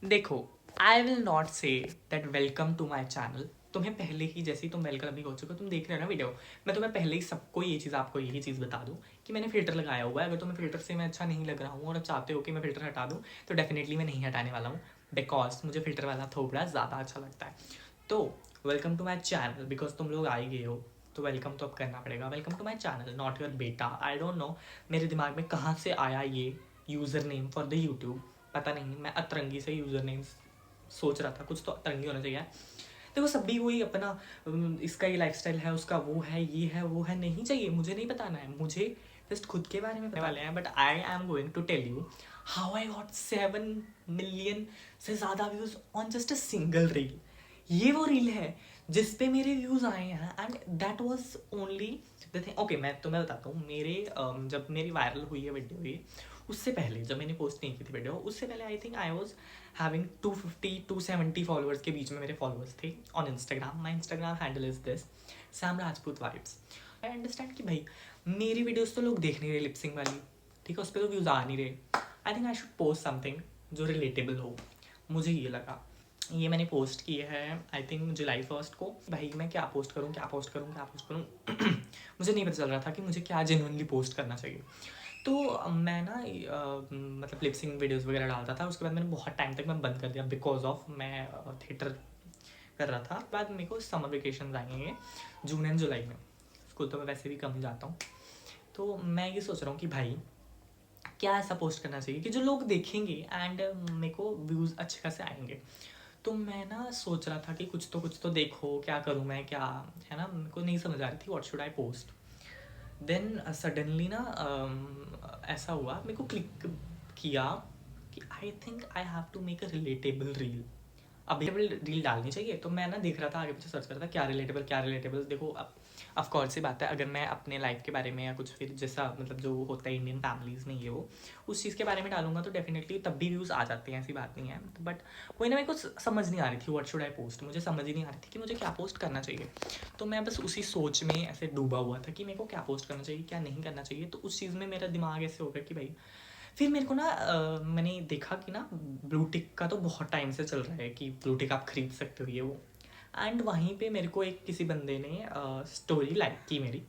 देखो, I will not say that welcome to my channel. तुम्हें पहले ही, जैसे ही तुम वेलकम अभी हो चुके हो, तुम देख रहे हो ना वीडियो, मैं तुम्हें पहले ही सबको ये चीज़, आपको यही चीज़ बता दूँ कि मैंने फ़िल्टर लगाया हुआ है। अगर तुम्हें फ़िल्टर से मैं अच्छा नहीं लग रहा हूँ और चाहते हो कि मैं फ़िल्टर हटा दूँ, तो डेफिनेटली मैं नहीं हटाने वाला हूँ, बिकॉज मुझे फ़िल्टर वाला थोड़ा ज़्यादा अच्छा लगता है। तो welcome to my channel, because तुम लोग आ ही गए हो, तो वेलकम तो अब करना पड़ेगा। Welcome to my channel, not your बेटा। आई डोंट नो मेरे दिमाग में कहाँ से आया ये user name for the YouTube, पता नहीं। मैं अतरंगी से यूज़र नेम सोच रहा था, कुछ तो अतरंगी होना चाहिए। देखो, सब भी वही अपना, इसका ये लाइफस्टाइल है, उसका वो है, ये है, वो है, नहीं चाहिए, मुझे नहीं बताना है। मुझे जस्ट खुद के बारे में बताने वाले हैं। But I am going to tell you how I got 7 million से ज़्यादा views on just a single reel. ये वो रील है जिस पे मेरे व्यूज़ आए हैं, and that was only the thing. Okay, मैं तुम्हें बताता हूँ, मेरे जब मेरी वायरल हुई है वीडियो ये, उससे पहले जब मैंने पोस्ट नहीं की थी वीडियो, उससे पहले आई think I was having 250-270 followers के बीच में मेरे फॉलोअर्स थे on Instagram. My Instagram handle is this, Sam Rajput vibes. I understand कि भाई मेरी वीडियोस तो लोग देख नहीं रहे, लिपसिंग वाली, ठीक है, उस पर तो व्यूज़ आ नहीं रहे। आई think I should post something जो रिलेटेबल हो, मुझे ये लगा। ये मैंने पोस्ट की है आई थिंक जुलाई 1 को। भाई मैं क्या पोस्ट करूँ, क्या पोस्ट करूँ, क्या पोस्ट करूँ मुझे नहीं पता चल रहा था कि मुझे क्या जेन्युइनली पोस्ट करना चाहिए। तो मैं ना मतलब लिपसिंग वीडियोस वगैरह डालता था, उसके बाद मैंने बहुत टाइम तक मैं बंद कर दिया, बिकॉज ऑफ मैं थिएटर कर रहा था। बाद मेरे को समर वेकेशन आएंगे जून एंड जुलाई में, स्कूल तो मैं वैसे भी कम ही जाता हूँ। तो मैं ये सोच रहा हूँ कि भाई क्या ऐसा पोस्ट करना चाहिए कि जो लोग देखेंगे एंड मेरे को व्यूज़ अच्छे खासे आएंगे। तो मैं ना सोच रहा था कि कुछ तो देखो, क्या करूँ मैं, क्या है ना, मेरे को नहीं समझ आ रही थी what should I post. Then suddenly ना ऐसा हुआ, मेरे को क्लिक किया कि I think I have to make a relatable reel. अब रिलेटेबल रील डालनी चाहिए, तो मैं ना देख रहा था, आगे पीछे सर्च कर रहा था, क्या रिलेटेबल, क्या रिलेटेबल। देखो, अब ऑफकोर्स सी बात है, अगर मैं अपने लाइफ के बारे में या कुछ फिर जैसा मतलब जो होता है इंडियन फैमिलीज़ में, ये वो उस चीज़ के बारे में डालूंगा तो डेफिनेटली तब भी व्यूज़ आ जाते हैं, ऐसी बात नहीं है। बट वही ना, मेरे को समझ नहीं आ रही थी व्हाट शुड आई पोस्ट, मुझे समझ ही नहीं आ रही थी कि मुझे क्या पोस्ट करना चाहिए। तो मैं बस उसी सोच में ऐसे डूबा हुआ था कि मेरे को क्या पोस्ट करना चाहिए, क्या नहीं करना चाहिए। तो उस चीज़ में मेरा दिमाग ऐसे हो गया कि भाई, फिर मेरे को ना मैंने देखा कि ना ब्लू टिक का तो बहुत टाइम से चल रहा है कि ब्लू टिक आप खरीद सकते हो, ये वो। एंड वहीं पे मेरे को एक किसी बंदे ने स्टोरी लाइक की मेरी,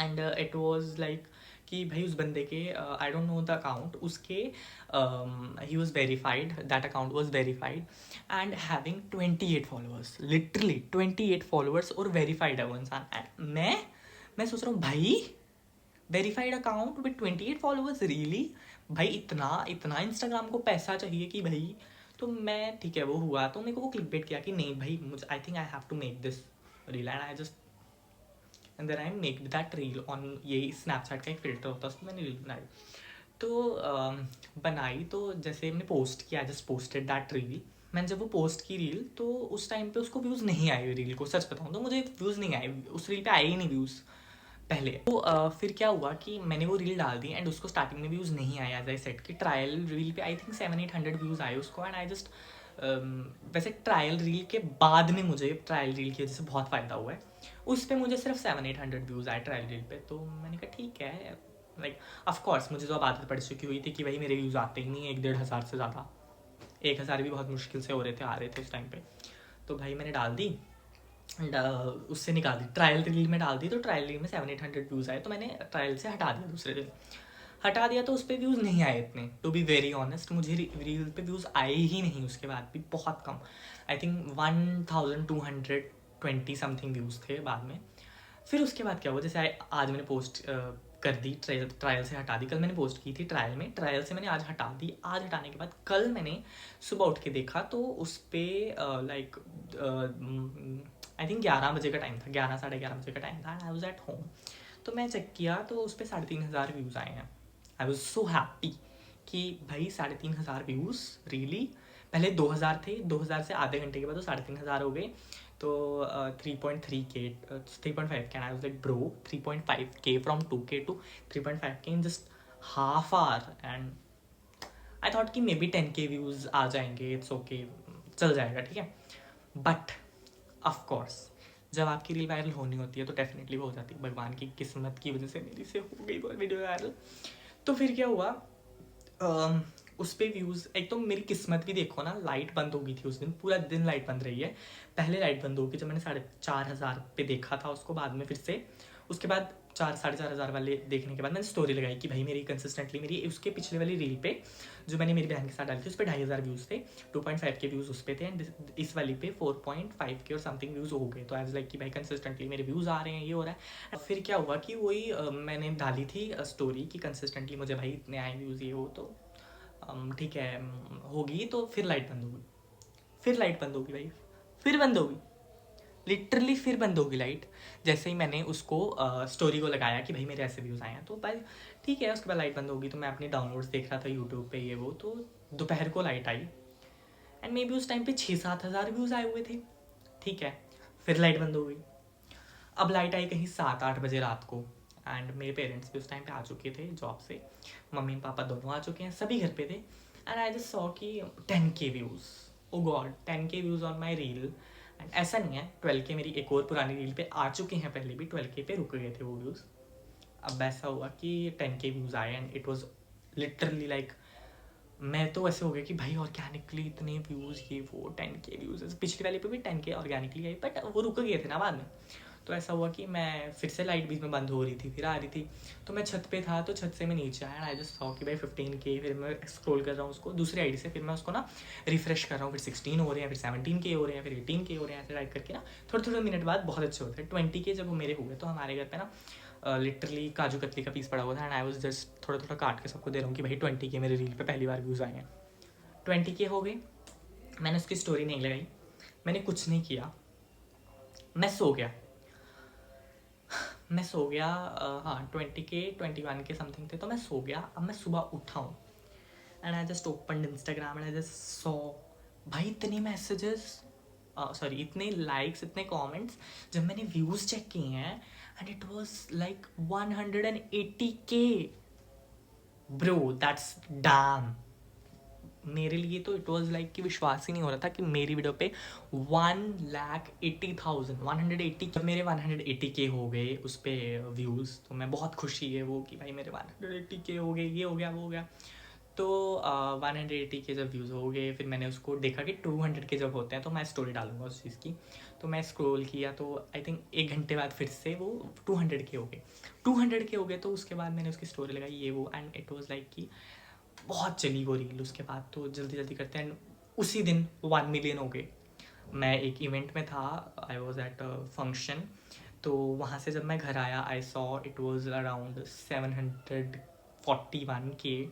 एंड इट वाज लाइक कि भाई उस बंदे के, I don't know the account, उसके ही was verified, that account was verified and having 28 followers, literally 28 followers और वेरीफाइड है वो इंसान। एंड मैं सोच रहा हूँ भाई, verified account with 28 followers, really भाई, इतना इतना इंस्टाग्राम को पैसा चाहिए कि भाई। तो मैं, ठीक है, वो हुआ तो मेरे को वो क्लिक बेट किया कि नहीं भाई, मुझे I think I have to make this reel, and I just and then I make that reel on, ये स्नैपचैट का एक फिल्टर होता है, उसमें मैंने रील बनाई। तो बनाई, तो जैसे मैंने पोस्ट किया, जस्ट पोस्टेड दैट रील। मैंने जब वो पोस्ट की रील, तो उस टाइम पे उसको व्यूज़ नहीं आए रील को, सच बताऊँ तो मुझे व्यूज़ नहीं आए, उस रील पे आए ही नहीं व्यूज़ पहले। तो फिर क्या हुआ कि मैंने वो रील डाल दी, एंड उसको स्टार्टिंग में व्यूज़ नहीं आए, एज आई सेट कि ट्रायल रील पे आई थिंक 700-800 व्यूज़ आए उसको। एंड आई जस्ट वैसे ट्रायल रील के बाद में मुझे ट्रायल रील की वजह से बहुत फ़ायदा हुआ है, उस पर मुझे सिर्फ 700-800 व्यूज़ आए ट्रायल रील पे। तो मैंने कहा ठीक है, लाइक ऑफकोर्स मुझे तो अब आदत पड़ चुकी हुई थी कि भाई मेरे व्यूज़ आते ही नहीं 1-1.5 हज़ार से ज़्यादा, 1 हज़ार भी बहुत मुश्किल से हो रहे थे, आ रहे थे उस टाइम पे। तो भाई मैंने डाल दी, एंड उससे निकाल दी, ट्रायल रील में डाल दी, तो ट्रायल रील में 700-800 व्यूज़ आए, तो मैंने ट्रायल से हटा दिया, दूसरे दिन हटा दिया, तो उस पर व्यूज़ नहीं आए इतने, टू बी वेरी ऑनेस्ट। मुझे रील पे व्यूज़ आए ही नहीं, उसके बाद भी बहुत कम, आई थिंक 1220 समथिंग व्यूज़ थे बाद में। फिर उसके बाद क्या हुआ, जैसे आज मैंने पोस्ट कर दी, ट्रायल से हटा दी, कल मैंने पोस्ट की थी ट्रायल में, ट्रायल से मैंने आज हटा दी, आज हटाने के बाद कल मैंने सुबह उठ के देखा, तो उस पर लाइक आई थिंक 11 बजे का टाइम था, 11-11:30 बजे का टाइम था, आई वॉज एट होम। तो मैं चेक किया, तो उस पर 3,500 व्यूज़ आए हैं। आई वॉज सो हैप्पी कि भाई 3,500 व्यूज़, रियली। पहले 2,000 थे, 2,000 से आधे घंटे के बाद तो 3,500 हो गए। तो 3.3K, 3.5K, I was like bro, 3.5K from 2K to 3.5K in just half hour. And I thought कि मे बी 10K व्यूज़ आ जाएंगे, इट्स ओके, चल जाएगा, ठीक है। बट ऑफकोर्स जब आपकी रील वायरल होनी होती है तो डेफिनेटली हो जाती है, भगवान की किस्मत की वजह से मेरी से हो गई वो वीडियो वायरल। तो फिर क्या हुआ, उस पर व्यूज़, एक तो मेरी किस्मत भी देखो ना, लाइट बंद हो गई थी उस दिन, पूरा दिन लाइट बंद रही है। पहले लाइट बंद हो गई जब मैंने 4,500 पे देखा था उसको, बाद में फिर से उसके बाद 4,000-4,500 वाले देखने के बाद मैंने स्टोरी लगाई कि भाई मेरी कंसिस्टेंटली, मेरी उसके पिछले वाली रील पे जो मैंने मेरी बहन के साथ डाली थी उस पर 2,500 व्यूज़ थे, 2.5 के व्यूज़ उस पर थे, एंड इस वाली पे 4.5 के और समथिंग व्यूज़ हो गए। तो आई वाज लाइक कि भाई कंसिस्टेंटली मेरे व्यूज़ आ रहे हैं, ये हो रहा है। फिर क्या हुआ कि वही मैंने डाली थी स्टोरी कि कंसिस्टेंटली मुझे भाई इतने आए व्यूज़, ये हो तो ठीक है होगी। तो फिर लाइट बंद हो गई, फिर लाइट बंद होगी भाई, फिर बंद होगी, लिटरली फिर बंद होगी लाइट। जैसे ही मैंने उसको स्टोरी को लगाया कि भाई मेरे ऐसे व्यूज़ आए हैं, तो भाई ठीक है, उसके बाद लाइट बंद होगी। तो मैं अपनी डाउनलोड्स देख रहा था यूट्यूब पे, ये वो, तो दोपहर को light I and may be उस टाइम पे 6-7 हज़ार व्यूज़ आए हुए थे। ठीक है, फिर लाइट बंद हो गई। अब लाइट आई कहीं 7-8 बजे रात को, एंड मेरे पेरेंट्स भी उस टाइम पे आ चुके थे जॉब से, मम्मी पापा दोनों आ चुके हैं, सभी घर पे थे। एंड आई जस्ट सॉ कि 10K views, oh god 10K views on my reel. And ऐसा नहीं है, 12K मेरी एक और पुरानी रील पे आ चुके हैं पहले भी, 12K पे रुक गए थे वो व्यूज़। अब ऐसा हुआ कि 10K व्यूज़ आए and it was literally like, मैं तो ऐसे हो गया कि भाई ऑर्गेनिकली इतने व्यूज़, ये वो 10K व्यूज़। पिछली वाले पे भी 10K ऑर्गेनिकली आई, बट वो रुक गए थे ना बाद में। तो ऐसा हुआ कि मैं फिर से लाइट बीच में बंद हो रही थी, फिर आ रही थी, तो मैं छत पे था, तो छत से मैं नीचे आया, आई जस्ट सॉ कि भाई 15K। फिर मैं स्क्रॉल कर रहा हूँ उसको दूसरी आईडी से, फिर मैं उसको ना रिफ्रेश कर रहा हूँ, फिर 16 हो रहे हैं, फिर 17K हो रहे हैं, फिर 18K हो रहे हैं, ऐसे टाइप करके ना थोड़े थोड़े मिनट बाद बहुत अच्छे होते हैं। 20K जब वो मेरे हुए तो हमारे घर पे ना लिटरली काजू कतली का पीस पड़ा हुआ था, एंड आई वाज जस्ट थोड़ा थोड़ा काट के सबको दे रहा हूँ कि भाई 20K मेरे रील पे पहली बार व्यूज़ आए हैं। 20K हो गए, मैंने उसकी स्टोरी नहीं लगाई, मैंने कुछ नहीं किया, मैं सो गया। हाँ 20K 21K समथिंग थे, तो मैं सो गया। अब मैं सुबह उठा हूँ and I just open Instagram and I just saw भाई इतने मैसेजेस, सॉरी इतने लाइक्स, इतने कमेंट्स। जब मैंने व्यूज़ चेक किए हैं and it was like 180K bro, that's dam. मेरे लिए तो इट वॉज लाइक कि विश्वास ही नहीं हो रहा था कि मेरी वीडियो पे 1,80,000 180, जब मेरे 180K हो गए उस पर व्यूज़, तो मैं बहुत खुशी है वो कि भाई मेरे 180K हो गए, ये हो गया वो हो गया। तो 180K जब व्यूज़ हो गए, फिर मैंने उसको देखा कि 200K जब होते हैं तो मैं स्टोरी डालूंगा उस चीज़ की। तो मैं स्क्रॉल किया तो आई थिंक 1 घंटे बाद फिर से वो 200K हो गए, 200K हो गए। तो उसके बाद मैंने उसकी स्टोरी लगाई, ये वो, एंड इट वॉज़ लाइक कि बहुत चली वो रील। उसके बाद तो जल्दी जल्दी करते हैं, उसी दिन 1 मिलियन हो गए। मैं एक इवेंट में था, I was at a function, तो वहाँ से जब मैं घर आया I saw it was around 741K।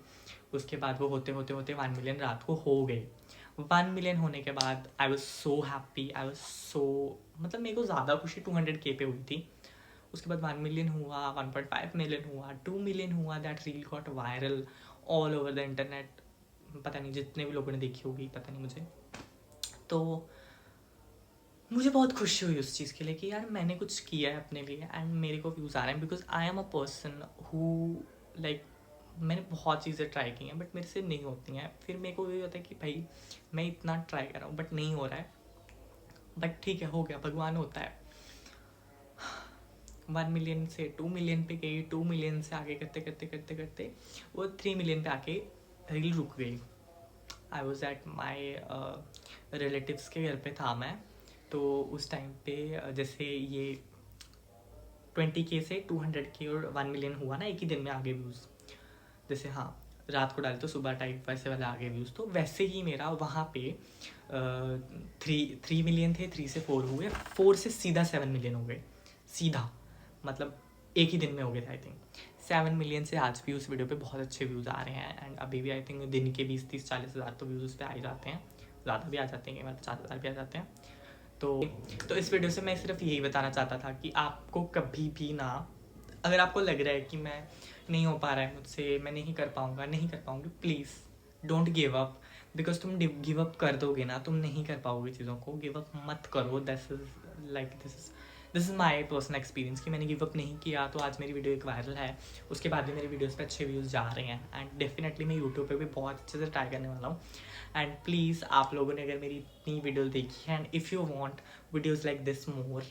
उसके बाद वो होते होते होते 1 मिलियन रात को हो गए। 1 मिलियन होने के बाद I was so happy, I was so, मतलब मेरे को ज़्यादा खुशी 200K पे हुई थी। उसके बाद 1 मिलियन हुआ, 1.5 मिलियन हुआ, 2 मिलियन हुआ, that reel got viral all over the internet. पता नहीं जितने भी लोगों ने देखी होगी, पता नहीं मुझे। तो मुझे बहुत खुशी हुई उस चीज़ के लिए कि यार मैंने कुछ किया है अपने लिए एंड मेरे को व्यूज़ आ रहे हैं, because I am a person who like, मैंने बहुत चीज़ें ट्राई की हैं बट मेरे से नहीं होती हैं। फिर मेरे को ये होता है कि भाई मैं इतना ट्राई कर रहा हूँ बट नहीं हो रहा है, बट ठीक है हो गया, भगवान होता है। 1 मिलियन से 2 मिलियन पे गई, 2 मिलियन से आगे करते करते करते करते वो 3 मिलियन पे आके रील रुक गई। I was at my relatives के घर पे था मैं, तो उस टाइम पे जैसे ये 20K से 200K और 1 मिलियन हुआ ना एक ही दिन में आगे व्यूज़, जैसे हाँ रात को डाले तो सुबह टाइप वैसे वाले आगे व्यूज़, तो वैसे ही मेरा वहाँ पे 3 मिलियन थे, 3 से 4 हुए, 4 से सीधा 7 मिलियन हो गए, सीधा, मतलब एक ही दिन में हो गए थे। आई थिंक 7 मिलियन से आज भी उस वीडियो पे बहुत अच्छे व्यूज़ आ रहे हैं, एंड अभी भी आई थिंक दिन के 20-30-40 हज़ार तो व्यूज़ उस पर आ ही जाते हैं, ज़्यादा भी आ जाते हैं, मतलब 50,000 भी आ जाते हैं। तो इस वीडियो से मैं सिर्फ यही बताना चाहता था कि आपको कभी भी ना, अगर आपको लग रहा है कि मैं नहीं हो पा रहा है मुझसे, मैं नहीं कर पाऊँगा, नहीं कर पाऊँगी, please don't give up, because तुम गिव अप कर दोगे ना तुम नहीं कर पाओगे चीज़ों को। गिव अप मत करो, this is my personal experience कि मैंने गिव अप नहीं किया तो आज मेरी वीडियो एक वायरल है, उसके बाद भी मेरी वीडियोज़ पे अच्छे व्यूज़ जा रहे हैं, एंड डेफिनेटली मैं यूट्यूब पे भी बहुत अच्छे से ट्राई करने वाला हूँ। एंड प्लीज़ आप लोगों ने अगर मेरी इतनी वीडियो देखी है and if you want videos like this more,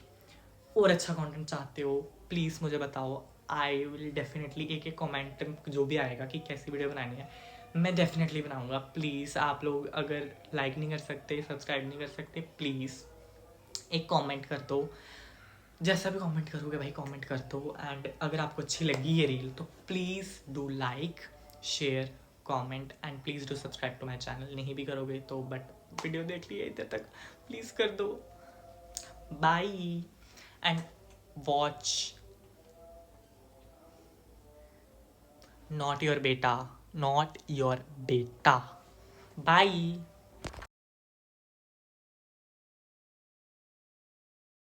और अच्छा कंटेंट चाहते हो, प्लीज़ मुझे बताओ। आई विल डेफिनेटली एक एक कमेंट जो भी आएगा कि कैसी वीडियो बनानी है, मैं डेफिनेटली बनाऊंगा। प्लीज़ आप लोग अगर लाइक नहीं कर सकते, सब्सक्राइब नहीं कर सकते, प्लीज़ एक कमेंट कर दो। जैसा भी कमेंट करोगे भाई कमेंट कर दो। एंड अगर आपको अच्छी लगी ये रील तो please do like, share, comment and please do subscribe to my channel. नहीं भी करोगे तो बट वीडियो देख लिया इधर तक, प्लीज़ कर दो। Bye and watch not your बेटा, नॉट योर बेटा। बाय।